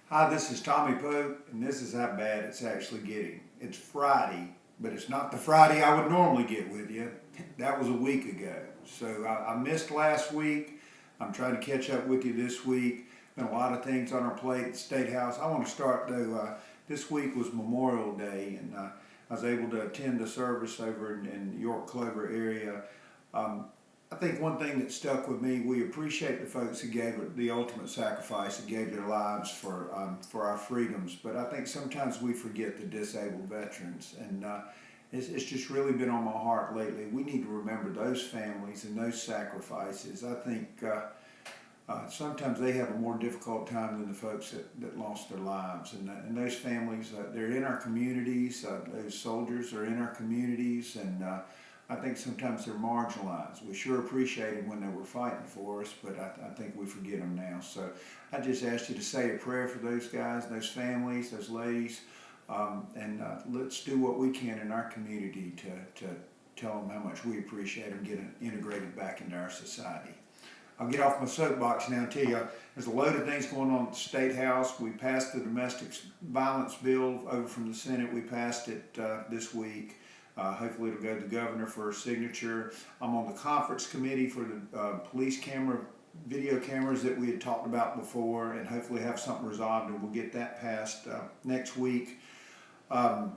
Hi, this is Tommy Pope, and this is how bad it's actually getting. It's Friday, but it's not the Friday I would normally get with you. That was a week ago. So I missed last week. I'm trying to catch up with you this week. Been a lot of things on our plate at the State House. I want to start though, this week was Memorial Day, and I was able to attend a service over in the York Clover area. I think one thing that stuck with me, we appreciate the folks who gave the ultimate sacrifice, who gave their lives for our freedoms, but I think sometimes we forget the disabled veterans, and it's just really been on my heart lately. We need to remember those families and those sacrifices. I think sometimes they have a more difficult time than the folks that lost their lives, and those families, they're in our communities, those soldiers are in our communities, and I think sometimes they're marginalized. We sure appreciate them when they were fighting for us, but I think we forget them now. So I just asked you to say a prayer for those guys, those families, those ladies, and let's do what we can in our community to tell them how much we appreciate them getting integrated back into our society. I'll get off my soapbox now and tell you, there's a load of things going on at the State House. We passed the domestic violence bill over from the Senate. We passed it this week. Hopefully it'll go to the governor for a signature. I'm on the conference committee for the police video cameras that we had talked about before, and hopefully have something resolved, and we'll get that passed next week. Last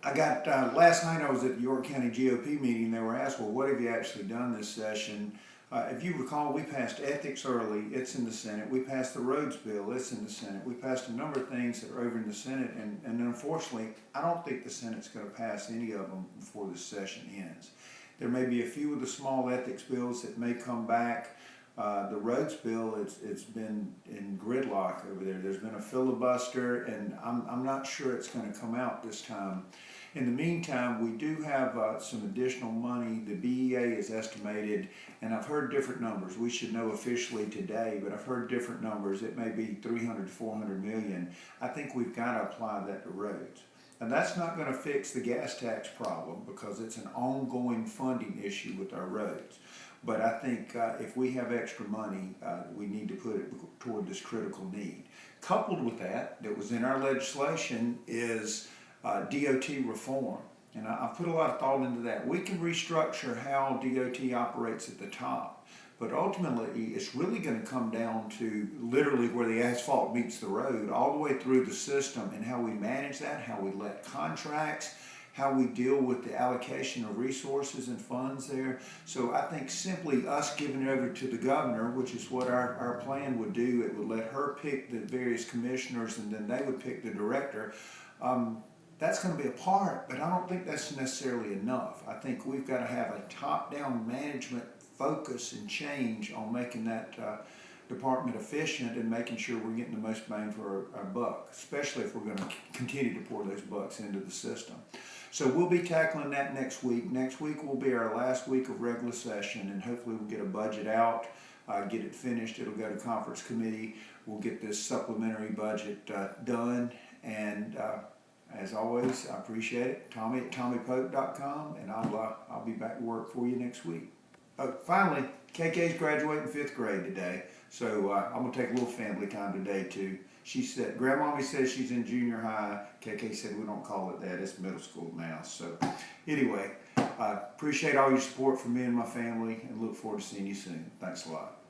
night I was at the York County GOP meeting. They were asked, well, what have you actually done this session? If you recall, we passed ethics early, it's in the Senate. We passed the roads bill, it's in the Senate. We passed a number of things that are over in the Senate, and unfortunately, I don't think the Senate's going to pass any of them before this session ends. There may be a few of the small ethics bills that may come back. The roads bill, it's been in gridlock over there. There's been a filibuster, and I'm not sure it's going to come out this time. In the meantime, we do have some additional money. The BEA is estimated, and I've heard different numbers. We should know officially today, but I've heard different numbers. It may be 300, 400 million. I think we've got to apply that to roads. And that's not going to fix the gas tax problem because it's an ongoing funding issue with our roads. But I think if we have extra money, we need to put it toward this critical need. Coupled with that was in our legislation is DOT reform. And I've put a lot of thought into that. We can restructure how DOT operates at the top, but ultimately it's really going to come down to literally where the asphalt meets the road, all the way through the system, and how we manage that, how we let contracts, how we deal with the allocation of resources and funds there. So I think simply us giving it over to the governor, which is what our plan would do, it would let her pick the various commissioners, and then they would pick the director. That's going to be a part, but I don't think that's necessarily enough. I think we've got to have a top-down management focus and change on making that department efficient and making sure we're getting the most bang for our buck, especially if we're going to continue to pour those bucks into the system. So we'll be tackling that next week. Next week will be our last week of regular session, and hopefully we'll get a budget out, get it finished. It'll go to conference committee. We'll get this supplementary budget done, and as always, I appreciate it. Tommy at TommyPope.com, and I'll be back to work for you next week. Finally, KK's graduating 5th grade today, so I'm going to take a little family time today too. She said, Grandmommy says she's in junior high. KK said we don't call it that, it's middle school now. So anyway, appreciate all your support from me and my family, and look forward to seeing you soon. Thanks a lot.